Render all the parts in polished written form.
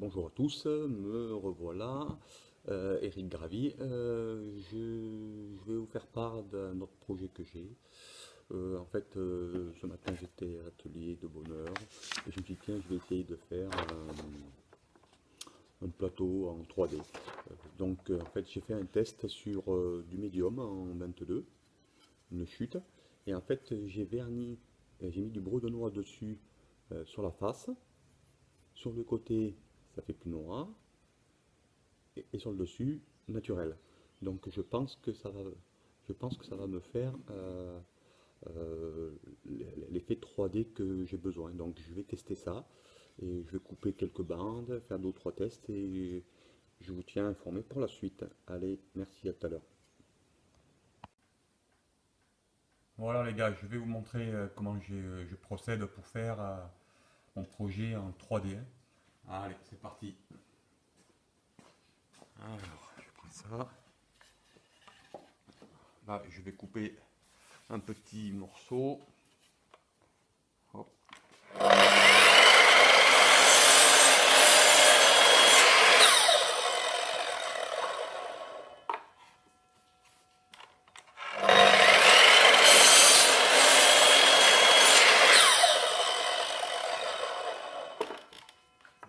Bonjour à tous, me revoilà, Eric Gravy. Je vais vous faire part d'un autre projet que j'ai. Ce matin j'étais à l'atelier de bonne heure et je me suis dit, tiens, je vais essayer de faire un plateau en 3D. J'ai fait un test sur du médium en 22, une chute, et en fait, j'ai verni, j'ai mis du brodenoir dessus sur la face. Sur le côté, ça fait plus noir, et sur le dessus, naturel. Donc je pense que ça va me faire euh, l'effet 3D que j'ai besoin. Donc je vais tester ça et je vais couper quelques bandes, faire 2 ou 3 tests et je vous tiens informé pour la suite. Allez, merci, à tout à l'heure. Voilà les gars, je vais vous montrer comment je procède pour faire mon projet en 3D. Allez, c'est parti. Alors, je prends ça. Là, je vais couper un petit morceau. Hop.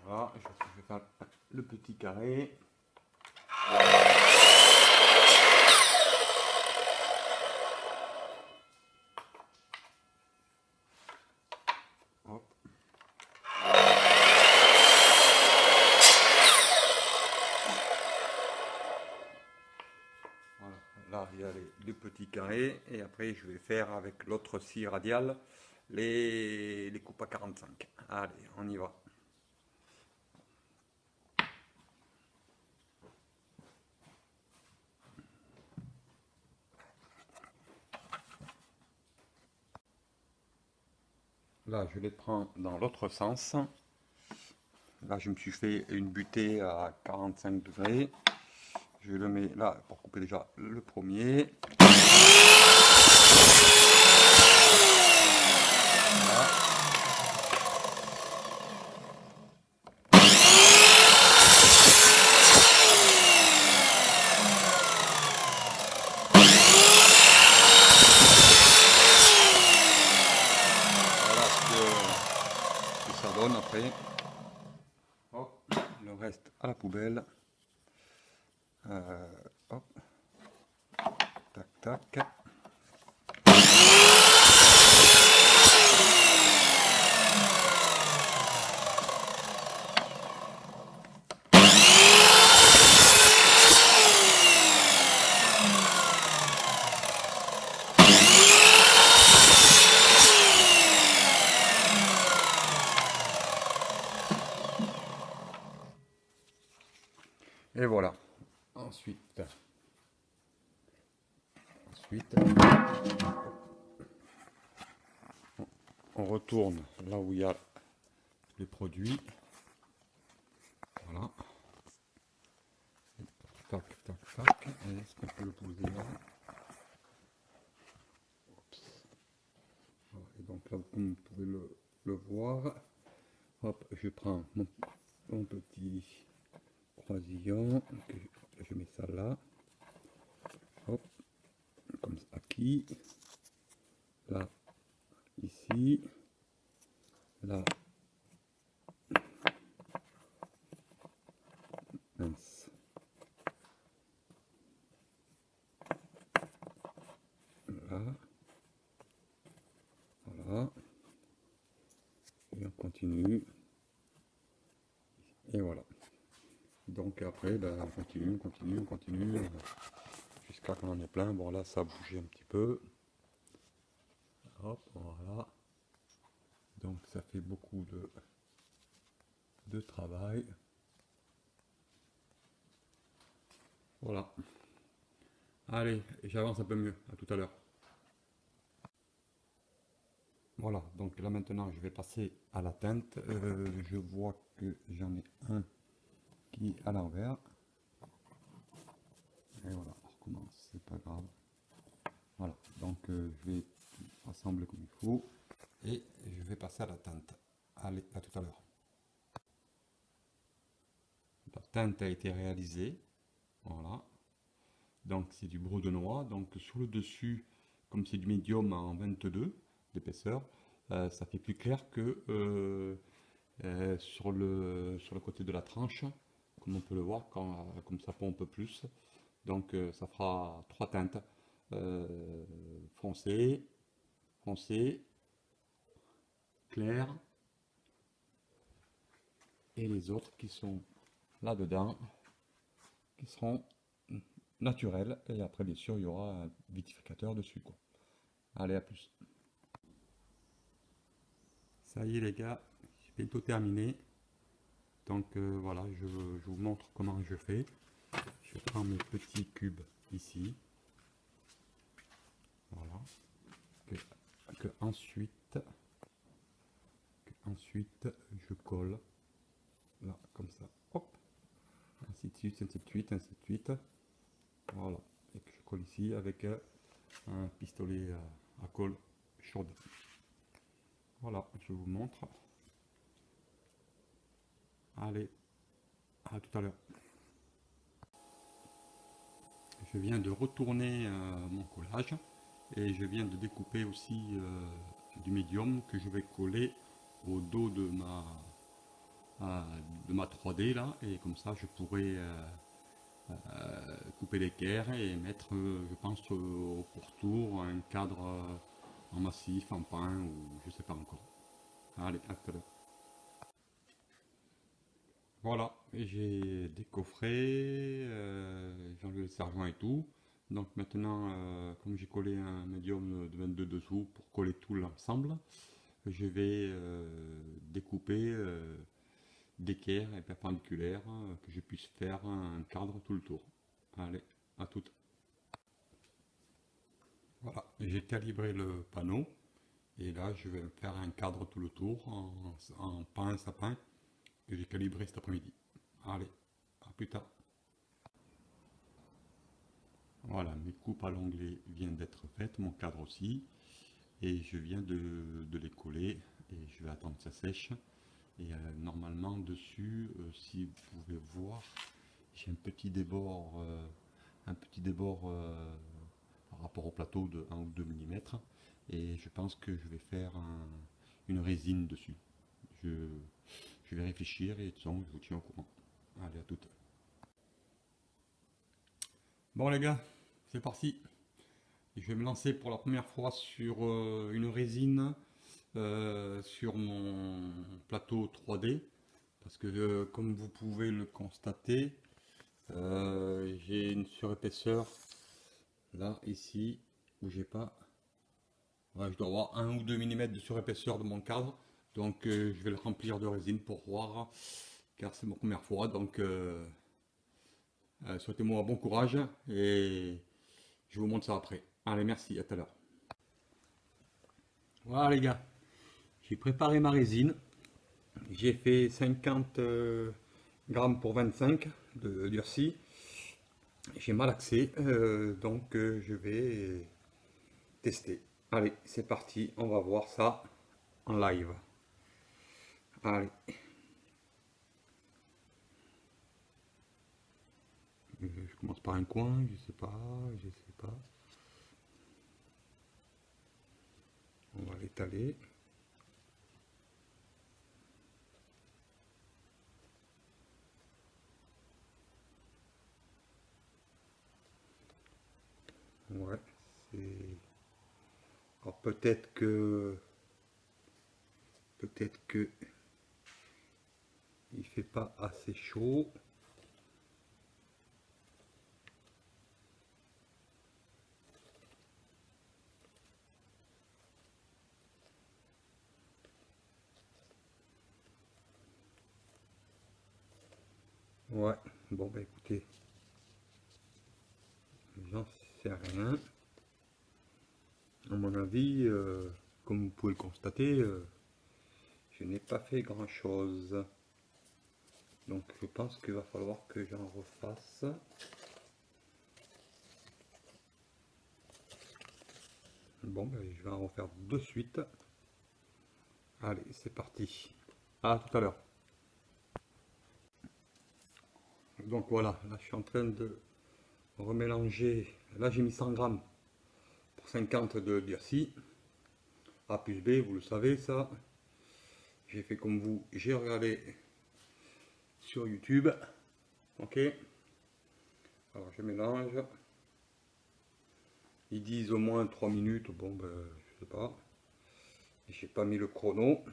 Voilà, je vais faire le petit carré. Hop. Voilà. Là, il y a les petits carrés et après je vais faire avec l'autre scie radiale les coupes à 45. Allez, on y va. Là, je les prends dans l'autre sens. Là, je me suis fait une butée à 45 degrés. Je le mets là pour couper déjà le premier. Voilà. Voilà ce que ça donne après. Hop, le reste à la poubelle. Hop, tac, tac. Et voilà. Ensuite, on retourne là où il y a les produits. Voilà. Tac, tac, tac. Est-ce qu'on peut le poser là? Oups. Voilà. Et donc là, comme vous pouvez le voir, hop, je prends mon petit croisillon, je mets ça là, hop, comme ça, aquí, là, ici, là, mince, là, voilà, et on continue, et voilà. Donc après, ben, on continue, jusqu'à qu'on en ait plein. Bon là, ça a bougé un petit peu. Hop, voilà. Donc ça fait beaucoup de travail. Voilà. Allez, j'avance un peu mieux. À tout à l'heure. Voilà, donc là maintenant je vais passer à la teinte. Je vois que j'en ai un qui est à l'envers. Et voilà, on recommence, c'est pas grave. Voilà, donc je vais assembler comme il faut et je vais passer à la teinte. Allez, à tout à l'heure. la teinte a été réalisée. Voilà. Donc c'est du Brodenois. Donc sur le dessus, comme c'est du médium en 22 d'épaisseur, ça fait plus clair que sur le côté de la tranche, comme on peut le voir, comme ça pompe plus. Donc ça fera trois teintes. Foncé, foncé, clair, et les autres qui sont là-dedans, qui seront naturels. Et après, bien sûr, il y aura un vitificateur dessus, quoi. Allez, à plus. Ça y est, les gars, j'ai bientôt terminé. Donc voilà, je vous montre comment je fais. Je prends mes petits cubes ici. Voilà. Ensuite, je colle là, comme ça. Hop. Ainsi de suite, ainsi de suite, ainsi de suite. Voilà. Et que je colle ici avec un pistolet à colle chaude. Voilà, je vous montre. Allez, à tout à l'heure. Je viens de retourner mon collage et je viens de découper aussi du médium que je vais coller au dos de ma 3D là, et comme ça je pourrai couper l'équerre et mettre, je pense, au pourtour un cadre en massif, en pin ou je sais pas encore. Allez, à tout à l'heure. Voilà, j'ai décoffré, j'ai enlevé le sergent et tout. Donc maintenant, comme j'ai collé un médium de 22 dessous pour coller tout l'ensemble, je vais découper d'équerre et perpendiculaire que je puisse faire un cadre tout le tour. Allez, à toutes. Voilà, j'ai calibré le panneau et là je vais faire un cadre tout le tour en pin sapin que j'ai calibré cet après-midi. Allez, à plus tard. Voilà, mes coupes à l'onglet viennent d'être faites, mon cadre aussi, et je viens de les coller et je vais attendre que ça sèche. Et normalement dessus, si vous pouvez voir, j'ai un petit débord par rapport au plateau de 1 ou 2 mm, et je pense que je vais faire une résine dessus. Je, je vais réfléchir et de toute façon, je vous tiens au courant. Allez, à toutes. Bon les gars, c'est parti. Je vais me lancer pour la première fois sur une résine sur mon plateau 3D parce que comme vous pouvez le constater, j'ai une surépaisseur là, ici, bougez pas. Ouais, je dois avoir 1 ou 2 mm de surépaisseur de mon cadre, donc je vais le remplir de résine pour voir, car c'est ma première fois, donc souhaitez-moi bon courage et je vous montre ça après. Allez, merci, à tout à l'heure. Voilà les gars, j'ai préparé ma résine. J'ai fait 50 grammes pour 25 de durci. J'ai malaxé, donc je vais tester. Allez, c'est parti, on va voir ça en live. Allez. Je commence par un coin, je sais pas, je sais pas. On va l'étaler. Ouais, c'est. Alors peut-être que il fait pas assez chaud. Ouais, bon bah écoutez, j'en sais rien. À mon avis, comme vous pouvez le constater, je n'ai pas fait grand chose. Donc je pense qu'il va falloir que j'en refasse. Bon, ben, je vais en refaire de suite. Allez, c'est parti. À tout à l'heure. Donc voilà, là je suis en train de remélanger. Là j'ai mis 100 grammes pour 50 de durci. A plus B, vous le savez ça. J'ai fait comme vous, j'ai regardé sur YouTube. Ok. Alors je mélange. Ils disent au moins 3 minutes. Bon ben je sais pas. J'ai pas mis le chrono.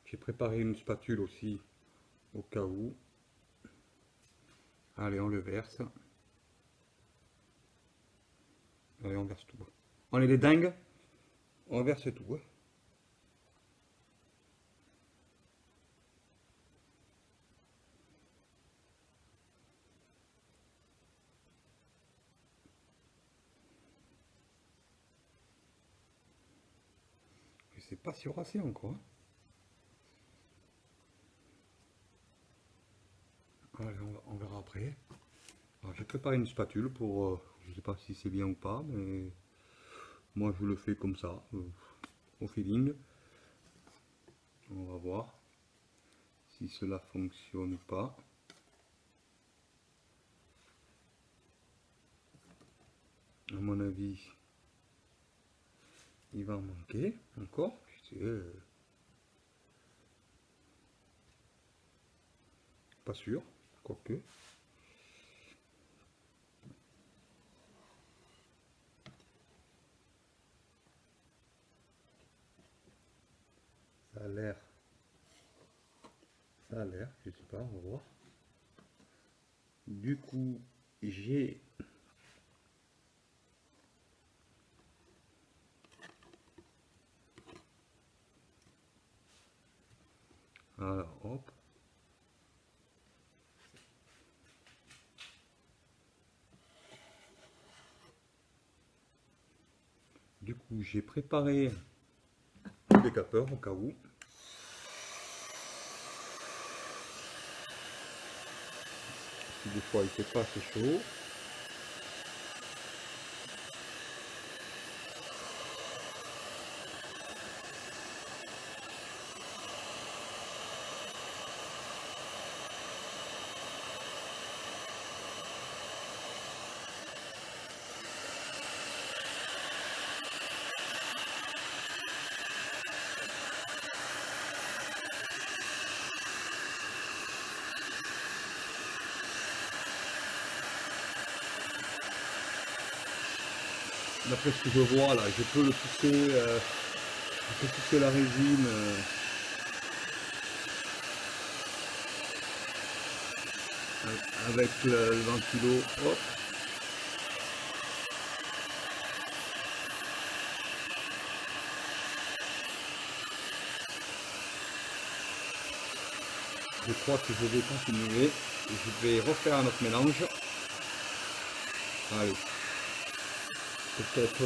J'ai préparé une spatule aussi au cas où. Allez, on le verse. Allez, on verse tout. On est des dingues. On verse tout. Hein. Je sais pas si on aura assez encore. Hein. Allez, on verra après. Alors, j'ai préparé une spatule pour, je sais pas si c'est bien ou pas, mais moi je le fais comme ça, au feeling. On va voir si cela fonctionne ou pas. À mon avis, il va en manquer encore. Pas sûr, quoique. Ça a l'air. Ça a l'air, je sais pas, on va voir. Du coup, j'ai alors hop. Du coup, j'ai préparé le décapeur au cas où. Si des fois il fait pas assez chaud. D'après ce que je vois là, je peux le pousser, je peux pousser la résine avec le ventilo. Hop. Je crois que je vais continuer. Je vais refaire un autre mélange. Allez. Peut-être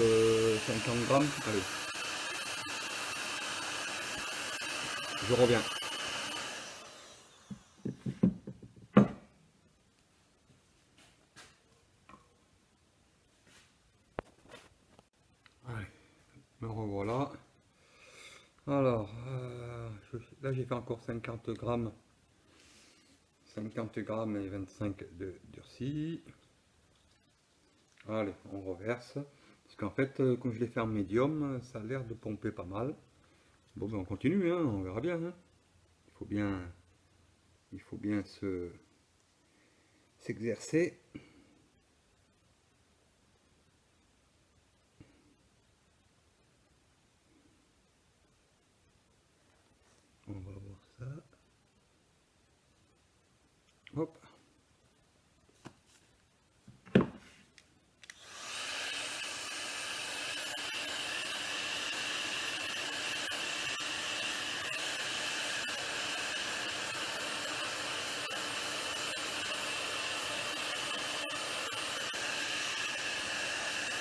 50 grammes. Allez. Je reviens. Allez. Me revoilà. Alors, là j'ai fait encore 50 grammes. 50 grammes et 25 de durci. Allez, on reverse. Parce qu'en fait, comme je l'ai fait en médium, ça a l'air de pomper pas mal. Bon, ben on continue, hein, on verra bien. Hein. Il faut bien s'exercer. On va voir ça. Hop.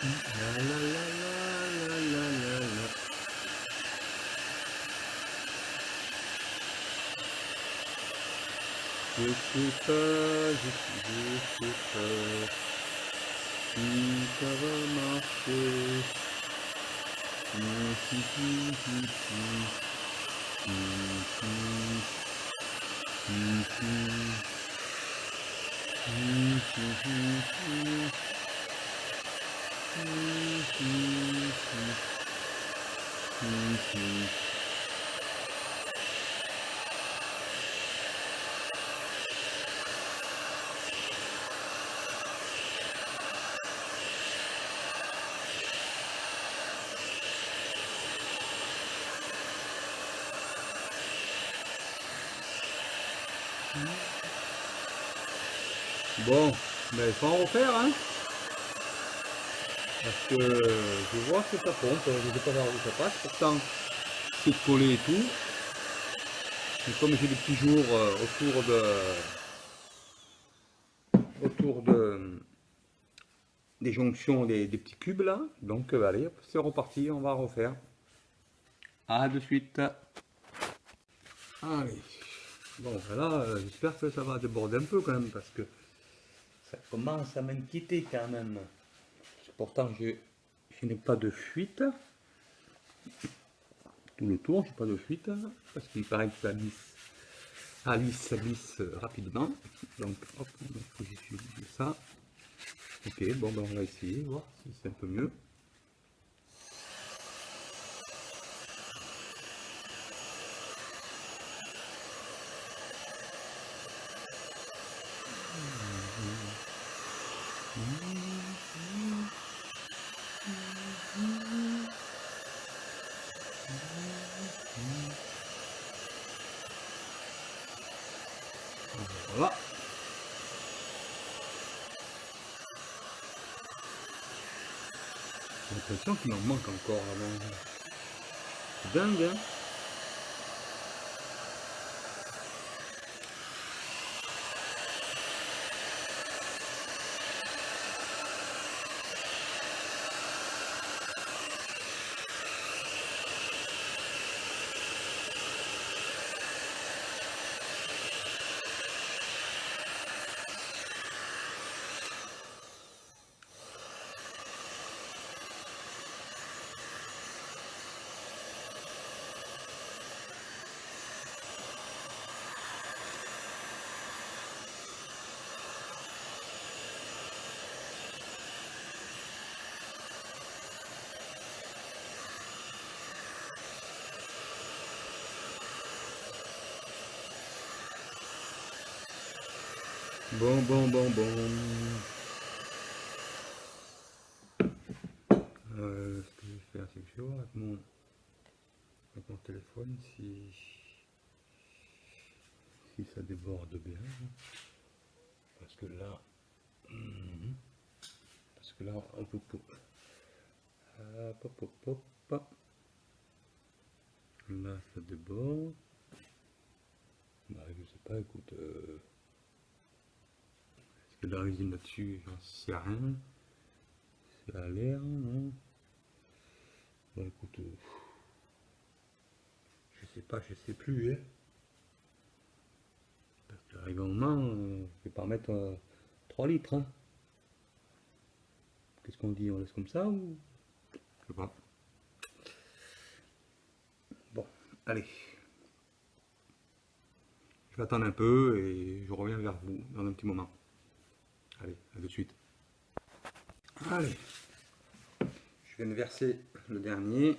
La la la la la la la. Je sais pas si ça va marcher. Si. Bon, mais il faut en refaire, hein, parce que je vois que ça pompe, je ne sais pas voir où ça passe, pourtant c'est collé et tout, et comme j'ai des petits jours autour de des jonctions, des petits cubes là, donc allez, hop, c'est reparti, on va refaire. À de suite. Allez, bon, là, j'espère que ça va déborder un peu quand même, parce que ça commence à m'inquiéter quand même. Pourtant, je n'ai pas de fuite. Tout le tour, j'ai pas de fuite. Parce qu'il paraît que Alice glisse rapidement. Donc, hop, il faut que j'essuie ça. Ok, bon, ben on va essayer, voir si c'est un peu mieux. Voilà. J'ai l'impression qu'il en manque encore avant. C'est dingue, hein. Bon, bon, bon, bon. Ce que je vais faire, c'est que je vais voir avec mon téléphone si ça déborde bien. Parce que là, on peut hop, hop, hop, hop. Là, ça déborde. Bah, je sais pas, écoute. Est-ce que la résine là-dessus, j'en sais rien. C'est à l'air, non? Bah, écoute, je sais pas, je sais plus, hein. Parce qu'arrive un moment, je vais pas mettre 3 litres, hein. Qu'est-ce qu'on dit? On laisse comme ça ou? Je sais pas. Bon, allez. Je vais attendre un peu et je reviens vers vous dans un petit moment. Allez, à de suite. Allez, je viens de verser le dernier.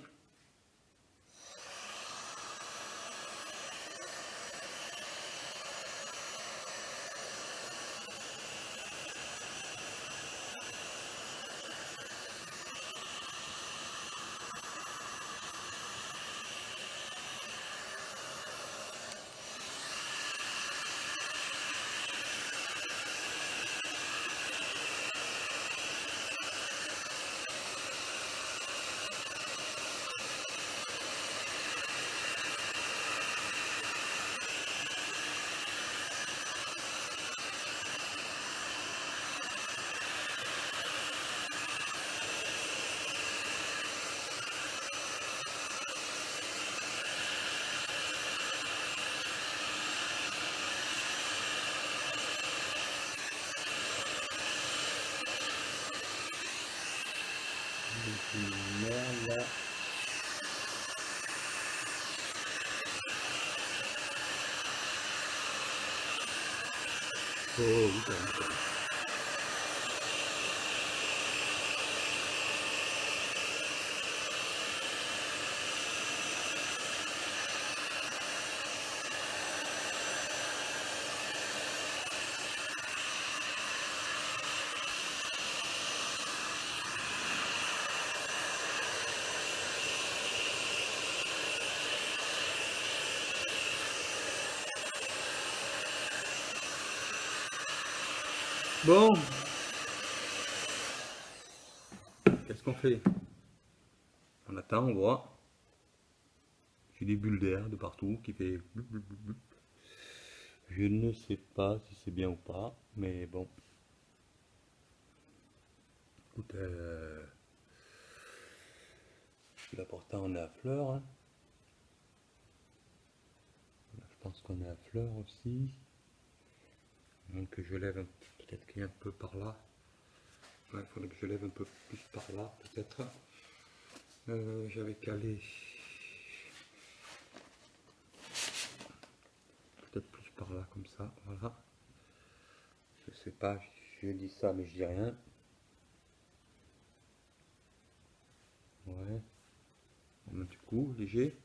Merde là. Oh, putain. Bon, qu'est-ce qu'on fait? On attend, on voit. J'ai des bulles d'air de partout qui fait bloup, bloup, bloup, bloup. Je ne sais pas si c'est bien ou pas, mais bon. Écoute, l'important on est à fleur, hein. Je pense qu'on est à fleur aussi. Donc je lève peut-être qu'il y a un peu par là. Ouais, il faudrait que je lève un peu plus par là, peut-être. J'avais calé peut-être plus par là, comme ça, voilà. Je sais pas, je dis ça, mais je dis rien. Ouais, un petit coup, léger.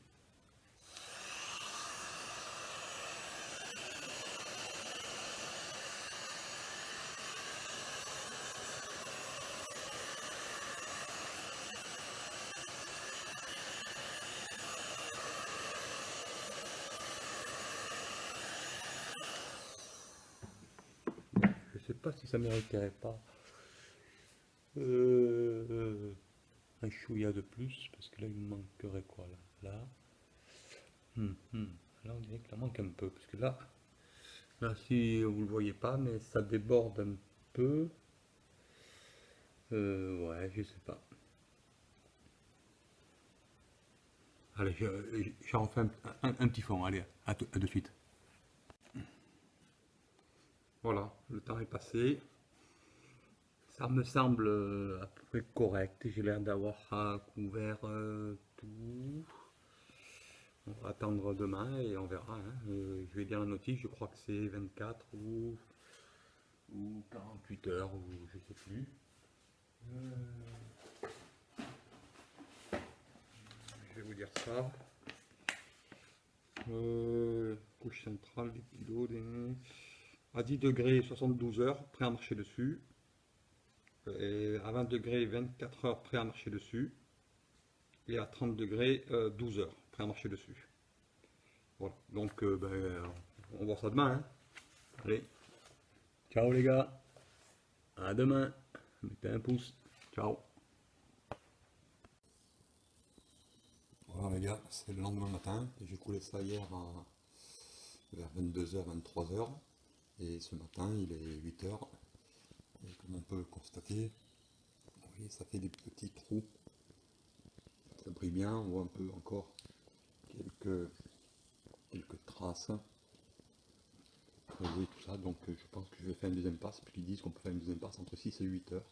Je sais pas si ça mériterait pas un chouïa de plus, parce que là il me manquerait quoi là? Là. Là on dirait que ça manque un peu, parce que là si vous le voyez pas, mais ça déborde un peu. Ouais, je sais pas. Allez, j'en fais un petit fond, allez, à de suite. Voilà, le temps est passé. Ça me semble à peu près correct. J'ai l'air d'avoir couvert tout. On va attendre demain et on verra, hein. Je vais lire la notice, je crois que c'est 24 ou 48 heures, ou je sais plus. Je vais vous dire ça. Couche centrale, des kilos, à 10 degrés, 72 heures, prêt à marcher dessus. Et à 20 degrés, 24 heures, prêt à marcher dessus. Et à 30 degrés, 12 heures, prêt à marcher dessus. Voilà, donc on voit ça demain, hein. Allez, ciao les gars, à demain, mettez un pouce, ciao. Voilà les gars, c'est le lendemain matin, j'ai coulé ça hier vers 22h, 23h, et ce matin il est 8h, et comme on peut constater, vous voyez, ça fait des petits trous, ça brille bien, on voit un peu encore quelques traces, creusées, tout ça, donc je pense que je vais faire une deuxième passe, puis ils disent qu'on peut faire une deuxième passe entre 6 et 8h,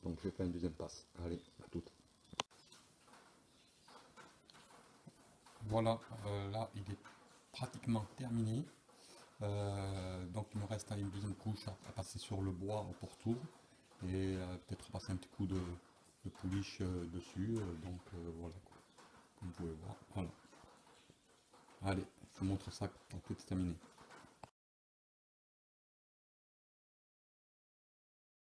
donc je vais faire une deuxième passe, allez, à toutes. Voilà, là il est pratiquement terminé. Donc il me reste une deuxième couche à passer sur le bois au pourtour et peut-être passer un petit coup de pouliche dessus. Donc voilà, comme vous pouvez voir. Voilà. Allez, je vous montre ça quand tout est terminé.